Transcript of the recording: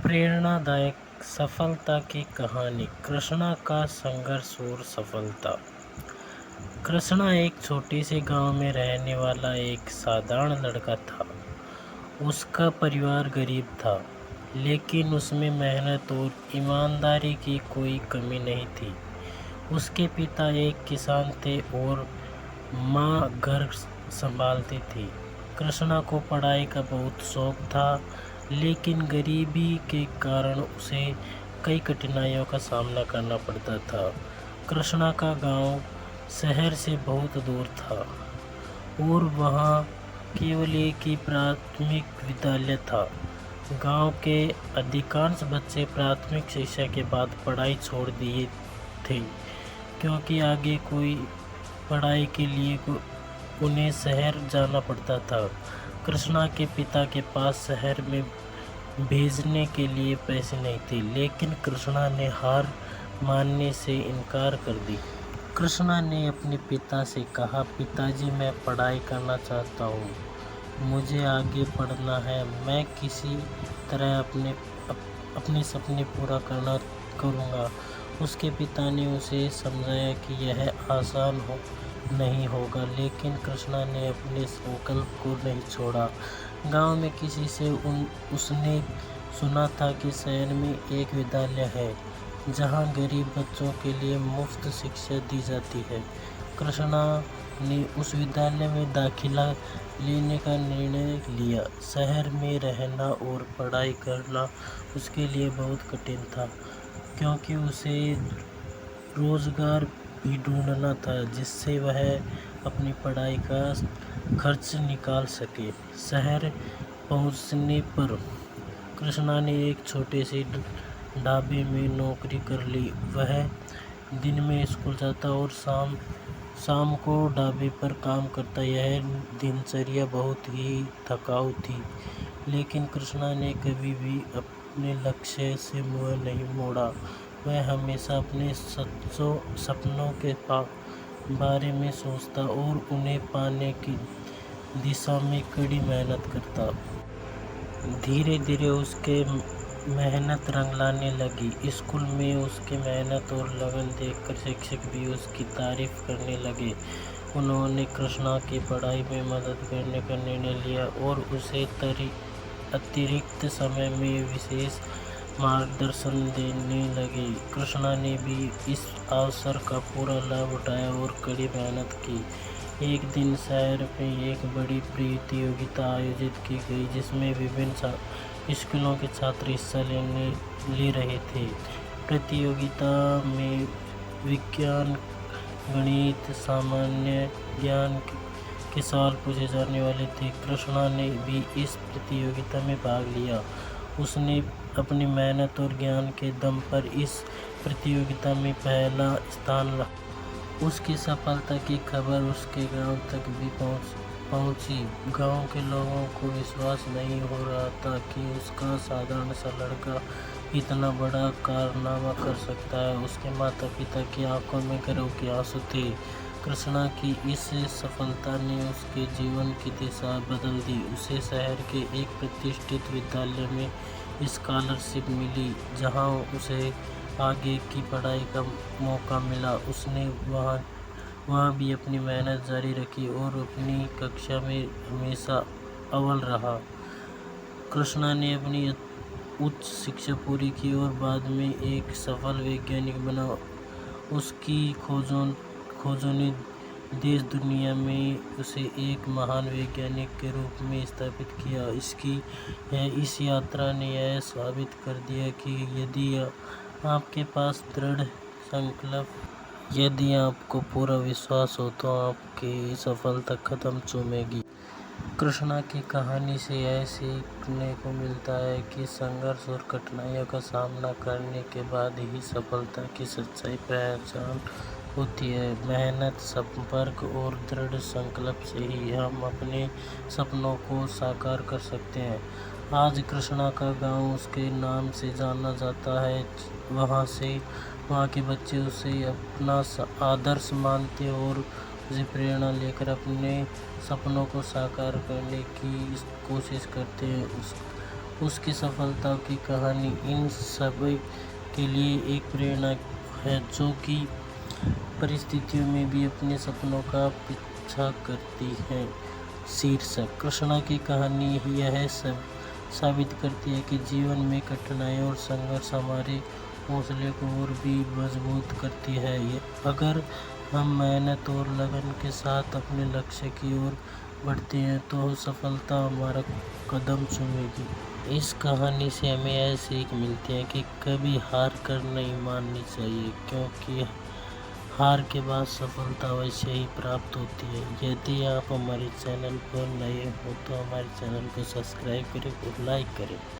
प्रेरणादायक सफलता की कहानी। कृष्णा का संघर्ष और सफलता। कृष्णा एक छोटे से गांव में रहने वाला एक साधारण लड़का था। उसका परिवार गरीब था, लेकिन उसमें मेहनत और ईमानदारी की कोई कमी नहीं थी। उसके पिता एक किसान थे और माँ घर संभालती थी। कृष्णा को पढ़ाई का बहुत शौक था, लेकिन गरीबी के कारण उसे कई कठिनाइयों का सामना करना पड़ता था। कृष्णा का गांव शहर से बहुत दूर था और वहां केवल एक ही प्राथमिक विद्यालय था। गांव के अधिकांश बच्चे प्राथमिक शिक्षा के बाद पढ़ाई छोड़ दिए थे, क्योंकि आगे कोई पढ़ाई के लिए उन्हें शहर जाना पड़ता था। कृष्णा के पिता के पास शहर में भेजने के लिए पैसे नहीं थे, लेकिन कृष्णा ने हार मानने से इनकार कर दी। कृष्णा ने अपने पिता से कहा, पिताजी, मैं पढ़ाई करना चाहता हूँ, मुझे आगे पढ़ना है, मैं किसी तरह अपने सपने पूरा करूँगा। उसके पिता ने उसे समझाया कि यह आसान नहीं होगा, लेकिन कृष्णा ने अपने संकल्प को नहीं छोड़ा। गांव में किसी से उसने सुना था कि शहर में एक विद्यालय है जहां गरीब बच्चों के लिए मुफ्त शिक्षा दी जाती है। कृष्णा ने उस विद्यालय में दाखिला लेने का निर्णय लिया। शहर में रहना और पढ़ाई करना उसके लिए बहुत कठिन था, क्योंकि उसे रोजगार भी ढूंढना था जिससे वह अपनी पढ़ाई का खर्च निकाल सके। शहर पहुंचने पर कृष्णा ने एक छोटे से ढाबे में नौकरी कर ली। वह दिन में स्कूल जाता और शाम को ढाबे पर काम करता। यह दिनचर्या बहुत ही थकाऊ थी, लेकिन कृष्णा ने कभी भी अपने लक्ष्य से मुंह नहीं मोड़ा। वह हमेशा अपने सपनों के बारे में सोचता और उन्हें पाने की दिशा में कड़ी मेहनत करता। धीरे धीरे उसके मेहनत रंग लाने लगी। स्कूल में उसकी मेहनत और लगन देखकर शिक्षक भी उसकी तारीफ करने लगे। उन्होंने कृष्णा की पढ़ाई में मदद करने का निर्णय लिया और उसे अतिरिक्त समय में विशेष मार्गदर्शन देने लगे। कृष्णा ने भी इस अवसर का पूरा लाभ उठाया और कड़ी मेहनत की। एक दिन शहर में एक बड़ी प्रतियोगिता आयोजित की गई, जिसमें विभिन्न स्कूलों के छात्र हिस्सा ले रहे थे। प्रतियोगिता में विज्ञान, गणित, सामान्य ज्ञान के सवाल पूछे जाने वाले थे। कृष्णा ने भी इस प्रतियोगिता में भाग लिया। उसने अपनी मेहनत और ज्ञान के दम पर इस प्रतियोगिता में पहला स्थान रखा। उसकी सफलता की खबर उसके गांव तक भी पहुंची। गांव के लोगों को विश्वास नहीं हो रहा था कि उसका साधारण सा लड़का इतना बड़ा कारनामा कर सकता है। उसके माता पिता की आंखों में गर्व के आंसू थे। कृष्णा की इस सफलता ने उसके जीवन की दिशा बदल दी। उसे शहर के एक प्रतिष्ठित विद्यालय में स्कॉलरशिप मिली, जहां उसे आगे की पढ़ाई का मौका मिला। उसने वहाँ भी अपनी मेहनत जारी रखी और अपनी कक्षा में हमेशा अव्वल रहा। कृष्णा ने अपनी उच्च शिक्षा पूरी की और बाद में एक सफल वैज्ञानिक बना। उसकी खोजों ने देश दुनिया में उसे एक महान वैज्ञानिक के रूप में स्थापित किया। इस यात्रा ने यह साबित कर दिया कि यदि आपके पास दृढ़ संकल्प, यदि आपको पूरा विश्वास हो, तो आपकी सफलता कदम चूमेगी। कृष्णा की कहानी से यह सीखने को मिलता है कि संघर्ष और कठिनाइयों का सामना करने के बाद ही सफलता की सच्चाई पहचान होती है। मेहनत, संपर्क और दृढ़ संकल्प से ही हम अपने सपनों को साकार कर सकते हैं। आज कृष्णा का गांव उसके नाम से जाना जाता है। वहाँ के बच्चे उसे अपना आदर्श मानते और उसे प्रेरणा लेकर अपने सपनों को साकार करने की कोशिश करते हैं। उसकी सफलताओं की कहानी इन सभी के लिए एक प्रेरणा है, जो कि परिस्थितियों में भी अपने सपनों का पीछा करती है। शीर्षक: कृष्णा की कहानी यह सब साबित करती है कि जीवन में कठिनाई और संघर्ष हमारे हौसले को और भी मजबूत करती है। अगर हम मेहनत और लगन के साथ अपने लक्ष्य की ओर बढ़ते हैं तो सफलता हमारा कदम चूमेगी। इस कहानी से हमें यह सीख मिलती है कि कभी हार कर नहीं माननी चाहिए, क्योंकि हार के बाद सफलता वैसे ही प्राप्त होती है। यदि आप हमारे चैनल पर नए हो तो हमारे चैनल को सब्सक्राइब करें और लाइक करें।